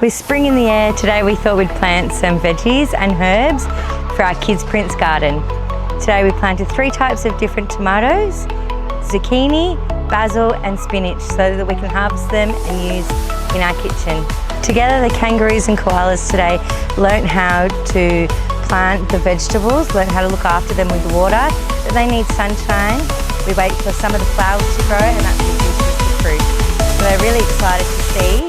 With spring in the air, today we thought we'd plant some veggies and herbs for our Kidz Prints garden. Today we planted 3 types of different tomatoes, zucchini, basil and spinach, so that we can harvest them and use in our kitchen. Together the kangaroos and koalas today learnt how to plant the vegetables, learnt how to look after them with water, but they need sunshine. We wait for some of the flowers to grow and that produces the fruit. So they're really excited to see